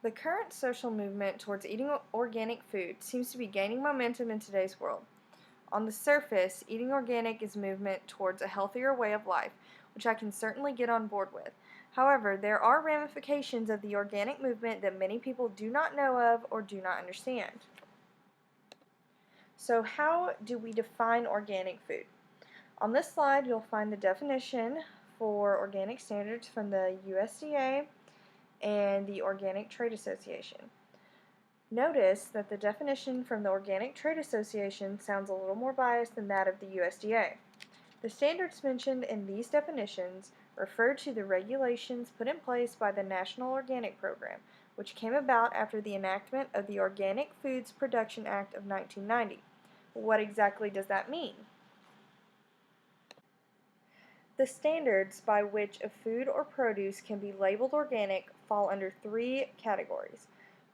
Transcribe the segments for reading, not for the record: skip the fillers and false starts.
The current social movement towards eating organic food seems to be gaining momentum in today's world. On the surface, eating organic is a movement towards a healthier way of life, which I can certainly get on board with. However, there are ramifications of the organic movement that many people do not know of or do not understand. So, how do we define organic food? On this slide, you'll find the definition for organic standards from the USDA and the Organic Trade Association. Notice that the definition from the Organic Trade Association sounds a little more biased than that of the USDA. The standards mentioned in these definitions refer to the regulations put in place by the National Organic Program, which came about after the enactment of the Organic Foods Production Act of 1990. What exactly does that mean? The standards by which a food or produce can be labeled organic fall under three categories: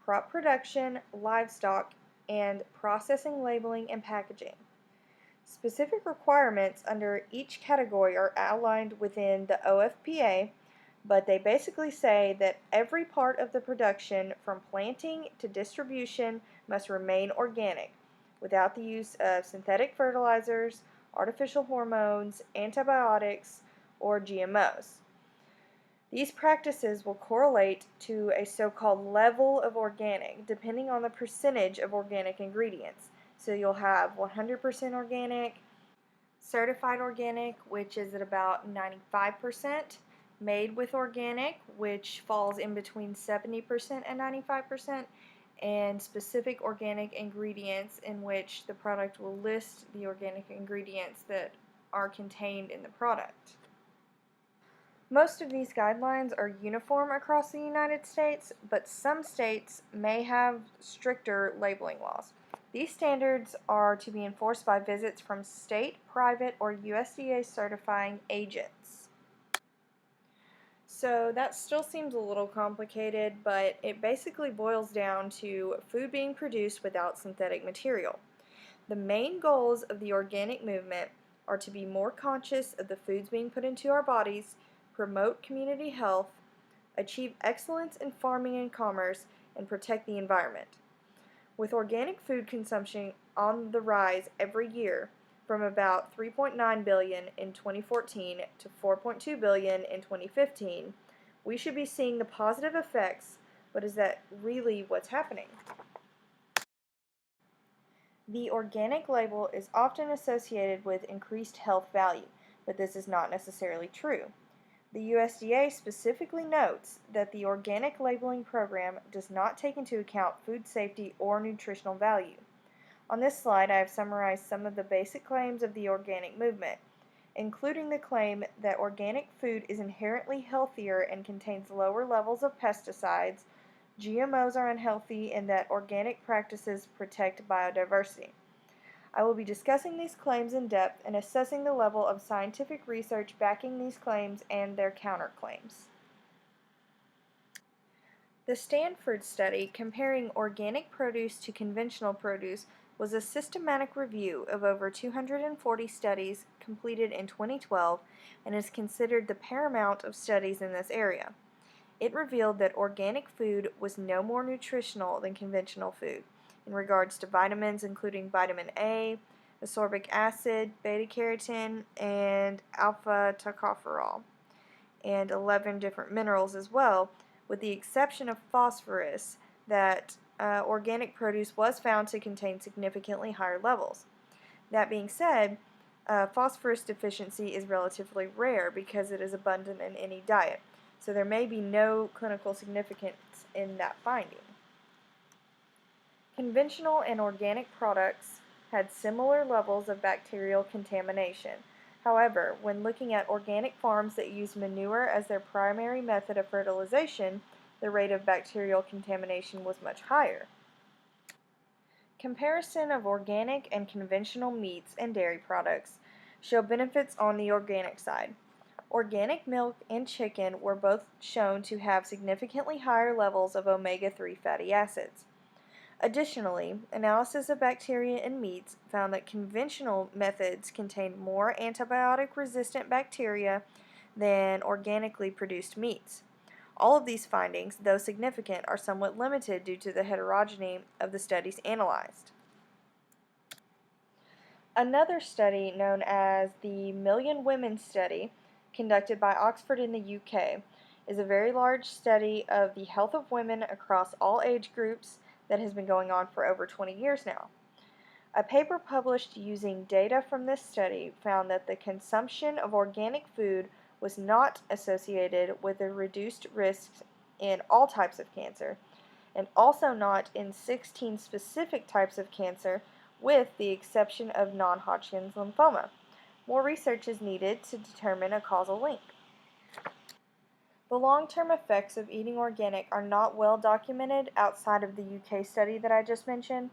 crop production, livestock, and processing, labeling, and packaging. Specific requirements under each category are outlined within the OFPA, but they basically say that every part of the production, from planting to distribution, must remain organic, without the use of synthetic fertilizers, artificial hormones, antibiotics, or GMOs. These practices will correlate to a so-called level of organic, depending on the percentage of organic ingredients. So you'll have 100% organic, certified organic, which is at about 95%, made with organic, which falls in between 70% and 95%, and specific organic ingredients, in which the product will list the organic ingredients that are contained in the product. Most of these guidelines are uniform across the United States, but some states may have stricter labeling laws. These standards are to be enforced by visits from state, private, or USDA certifying agents. So that still seems a little complicated, but it basically boils down to food being produced without synthetic material. The main goals of the organic movement are to be more conscious of the foods being put into our bodies, promote community health, achieve excellence in farming and commerce, and protect the environment. With organic food consumption on the rise every year, from about 3.9 billion in 2014 to 4.2 billion in 2015, we should be seeing the positive effects, but is that really what's happening? The organic label is often associated with increased health value, but this is not necessarily true. The USDA specifically notes that the organic labeling program does not take into account food safety or nutritional value. On this slide, I have summarized some of the basic claims of the organic movement, including the claim that organic food is inherently healthier and contains lower levels of pesticides, GMOs are unhealthy, and that organic practices protect biodiversity. I will be discussing these claims in depth and assessing the level of scientific research backing these claims and their counterclaims. The Stanford study comparing organic produce to conventional produce was a systematic review of over 240 studies completed in 2012 and is considered the paramount of studies in this area. It revealed that organic food was no more nutritional than conventional food in regards to vitamins, including vitamin A, ascorbic acid, beta-carotene, and alpha-tocopherol, and 11 different minerals as well, with the exception of phosphorus, that organic produce was found to contain significantly higher levels. That being said, phosphorus deficiency is relatively rare because it is abundant in any diet, so there may be no clinical significance in that finding. Conventional and organic products had similar levels of bacterial contamination. However, when looking at organic farms that use manure as their primary method of fertilization, the rate of bacterial contamination was much higher. Comparison of organic and conventional meats and dairy products show benefits on the organic side. Organic milk and chicken were both shown to have significantly higher levels of omega-3 fatty acids. Additionally, analysis of bacteria in meats found that conventional methods contained more antibiotic-resistant bacteria than organically produced meats. All of these findings, though significant, are somewhat limited due to the heterogeneity of the studies analyzed. Another study, known as the Million Women Study, conducted by Oxford in the UK, is a very large study of the health of women across all age groups that has been going on for over 20 years now. A paper published using data from this study found that the consumption of organic food was not associated with a reduced risk in all types of cancer, and also not in 16 specific types of cancer, with the exception of non-Hodgkin's lymphoma. More research is needed to determine a causal link. The long-term effects of eating organic are not well documented outside of the UK study that I just mentioned,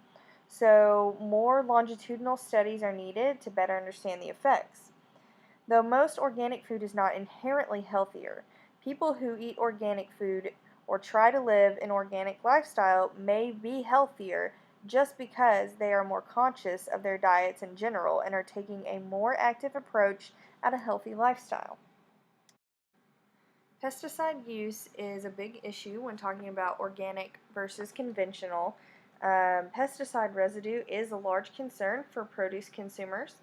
so more longitudinal studies are needed to better understand the effects. Though most organic food is not inherently healthier, people who eat organic food or try to live an organic lifestyle may be healthier just because they are more conscious of their diets in general and are taking a more active approach at a healthy lifestyle. Pesticide use is a big issue when talking about organic versus conventional. Pesticide residue is a large concern for produce consumers.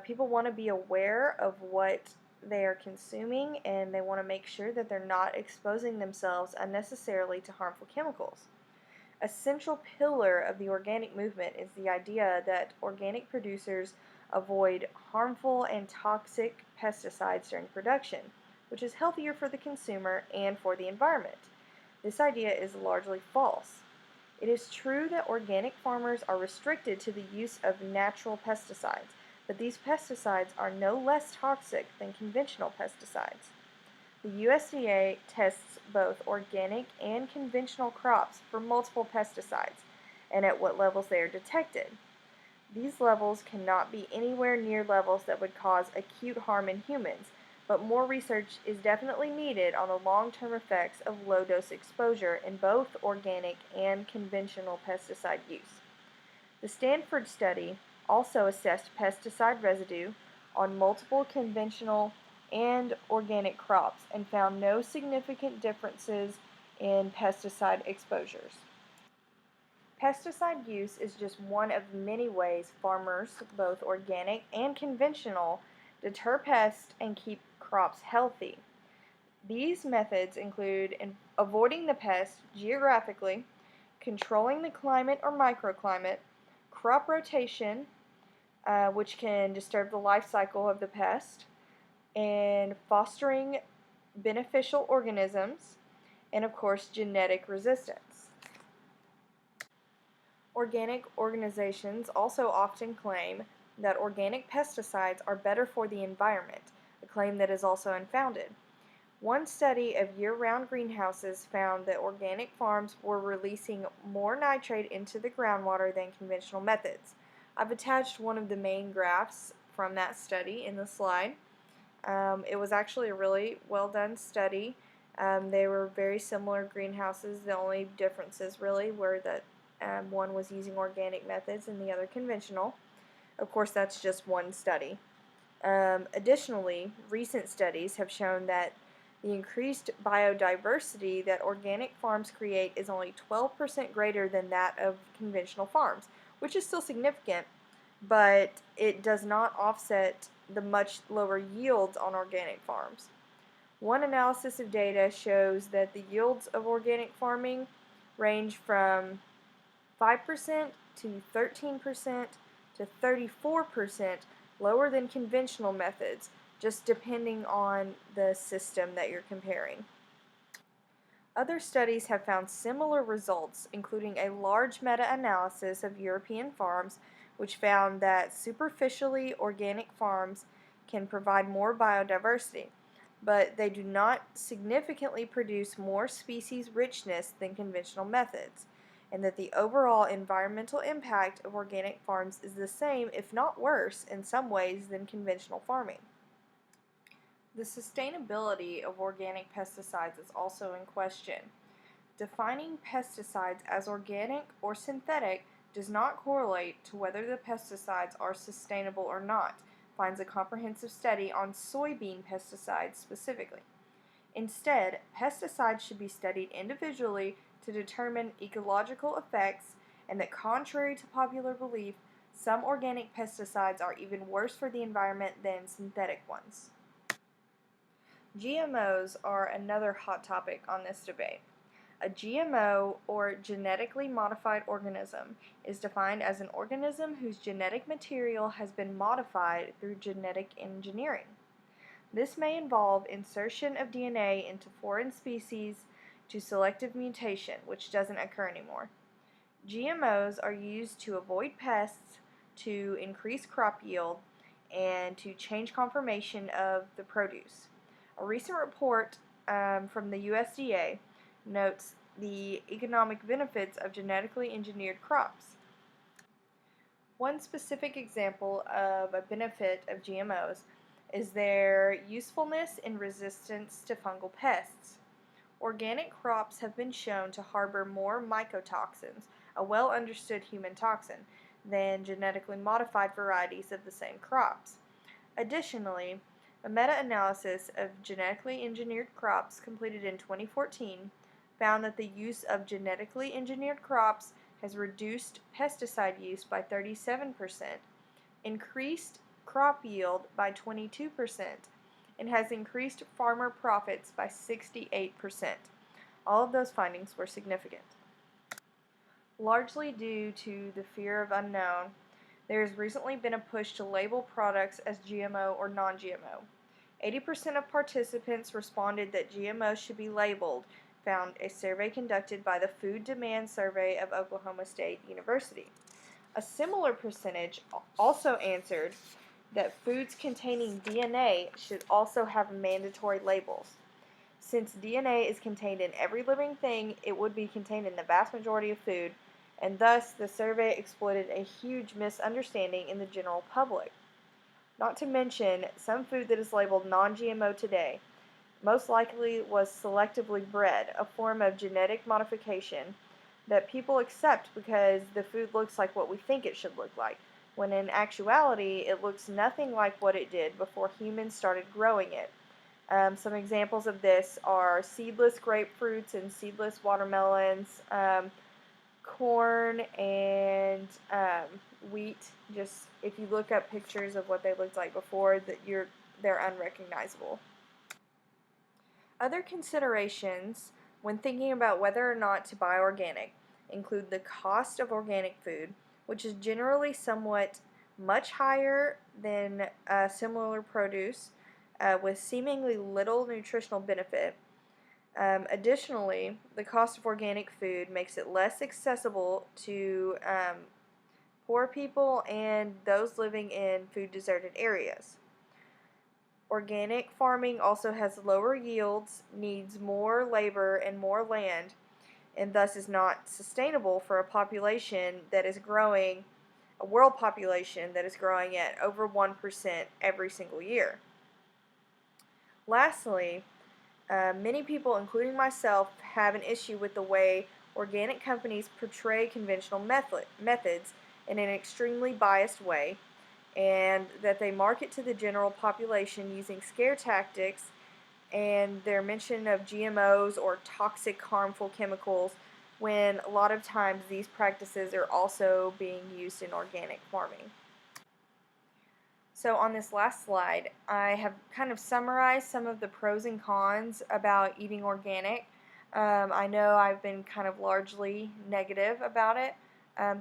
People want to be aware of what they are consuming, and they want to make sure that they're not exposing themselves unnecessarily to harmful chemicals. A central pillar of the organic movement is the idea that organic producers avoid harmful and toxic pesticides during production, which is healthier for the consumer and for the environment. This idea is largely false. It is true that organic farmers are restricted to the use of natural pesticides, but these pesticides are no less toxic than conventional pesticides. The USDA tests both organic and conventional crops for multiple pesticides and at what levels they are detected. These levels cannot be anywhere near levels that would cause acute harm in humans, but more research is definitely needed on the long-term effects of low-dose exposure in both organic and conventional pesticide use. The Stanford study also assessed pesticide residue on multiple conventional and organic crops and found no significant differences in pesticide exposures. Pesticide use is just one of many ways farmers, both organic and conventional, deter pests and keep crops healthy. These methods include avoiding the pest geographically, controlling the climate or microclimate, crop rotation, which can disturb the life cycle of the pest, and fostering beneficial organisms, and of course genetic resistance. Organic organizations also often claim that organic pesticides are better for the environment, a claim that is also unfounded. One study of year-round greenhouses found that organic farms were releasing more nitrate into the groundwater than conventional methods. I've attached one of the main graphs from that study in the slide. It was actually a really well done study. They were very similar greenhouses. The only differences really were that one was using organic methods and the other conventional. Of course, that's just one study. Additionally, recent studies have shown that the increased biodiversity that organic farms create is only 12% greater than that of conventional farms, which is still significant, but it does not offset the much lower yields on organic farms. One analysis of data shows that the yields of organic farming range from 5% to 13% to 34% lower than conventional methods, just depending on the system that you're comparing. Other studies have found similar results, including a large meta-analysis of European farms, which found that superficially organic farms can provide more biodiversity, but they do not significantly produce more species richness than conventional methods, and that the overall environmental impact of organic farms is the same, if not worse, in some ways than conventional farming. The sustainability of organic pesticides is also in question. Defining pesticides as organic or synthetic does not correlate to whether the pesticides are sustainable or not, finds a comprehensive study on soybean pesticides specifically. Instead, pesticides should be studied individually to determine ecological effects, and that contrary to popular belief, some organic pesticides are even worse for the environment than synthetic ones. GMOs are another hot topic on this debate. A GMO, or genetically modified organism, is defined as an organism whose genetic material has been modified through genetic engineering. This may involve insertion of DNA into foreign species to selective mutation, which doesn't occur anymore. GMOs are used to avoid pests, to increase crop yield, and to change conformation of the produce. A recent report from the USDA notes the economic benefits of genetically engineered crops. One specific example of a benefit of GMOs is their usefulness in resistance to fungal pests. Organic crops have been shown to harbor more mycotoxins, a well understood human toxin, than genetically modified varieties of the same crops. Additionally, a meta-analysis of genetically engineered crops completed in 2014 found that the use of genetically engineered crops has reduced pesticide use by 37%, increased crop yield by 22%, and has increased farmer profits by 68%. All of those findings were significant. Largely due to the fear of unknown, there has recently been a push to label products as GMO or non-GMO. 80% of participants responded that GMOs should be labeled, found a survey conducted by the Food Demand Survey of Oklahoma State University. A similar percentage also answered that foods containing DNA should also have mandatory labels. Since DNA is contained in every living thing, it would be contained in the vast majority of food, and thus the survey exploited a huge misunderstanding in the general public. Not to mention, some food that is labeled non-GMO today most likely was selectively bred, a form of genetic modification that people accept because the food looks like what we think it should look like, when in actuality it looks nothing like what it did before humans started growing it. Some examples of this are seedless grapefruits and seedless watermelons, corn and wheat. Just if you look up pictures of what they looked like before, they're unrecognizable. Other considerations when thinking about whether or not to buy organic include the cost of organic food, which is generally somewhat much higher than similar produce with seemingly little nutritional benefit. Additionally, the cost of organic food makes it less accessible to poor people and those living in food deserted areas. Organic farming also has lower yields, needs more labor and more land, and thus is not sustainable for a population that is growing, a world population that is growing at over 1% every single year. Lastly, many people, including myself, have an issue with the way organic companies portray conventional methods in an extremely biased way, and that they market to the general population using scare tactics and their mention of GMOs or toxic, harmful chemicals, when a lot of times these practices are also being used in organic farming. So on this last slide, I have kind of summarized some of the pros and cons about eating organic. I know I've been kind of largely negative about it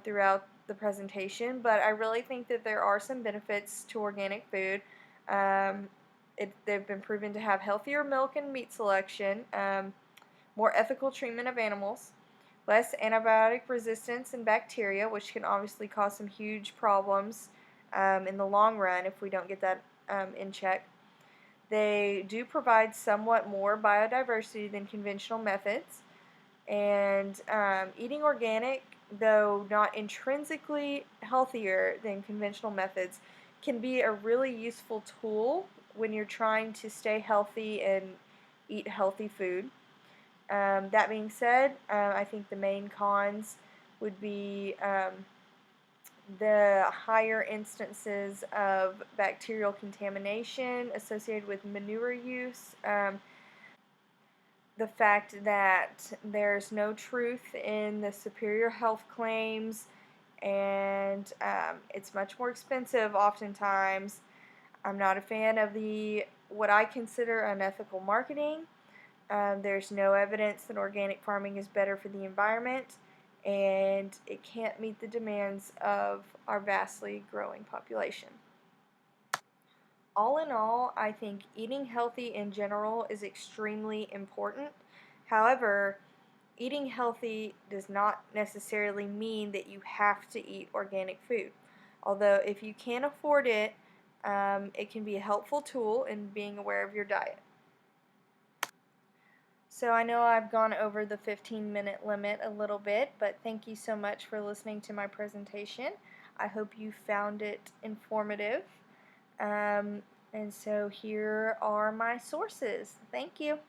throughout the presentation, but I really think that there are some benefits to organic food. They've been proven to have healthier milk and meat selection, more ethical treatment of animals, less antibiotic resistance and bacteria, which can obviously cause some huge problems in the long run if we don't get that in check. They do provide somewhat more biodiversity than conventional methods, and eating organic, though not intrinsically healthier than conventional methods, can be a really useful tool when you're trying to stay healthy and eat healthy food. That being said, I think the main cons would be the higher instances of bacterial contamination associated with manure use, the fact that there's no truth in the superior health claims, and it's much more expensive oftentimes. I'm not a fan of the what I consider unethical marketing. There's no evidence that organic farming is better for the environment, and it can't meet the demands of our vastly growing population. All in all, I think eating healthy in general is extremely important. However, eating healthy does not necessarily mean that you have to eat organic food. Although, if you can't afford it, it can be a helpful tool in being aware of your diet. So I know I've gone over the 15-minute limit a little bit, but thank you so much for listening to my presentation. I hope you found it informative. And so here are my sources. Thank you.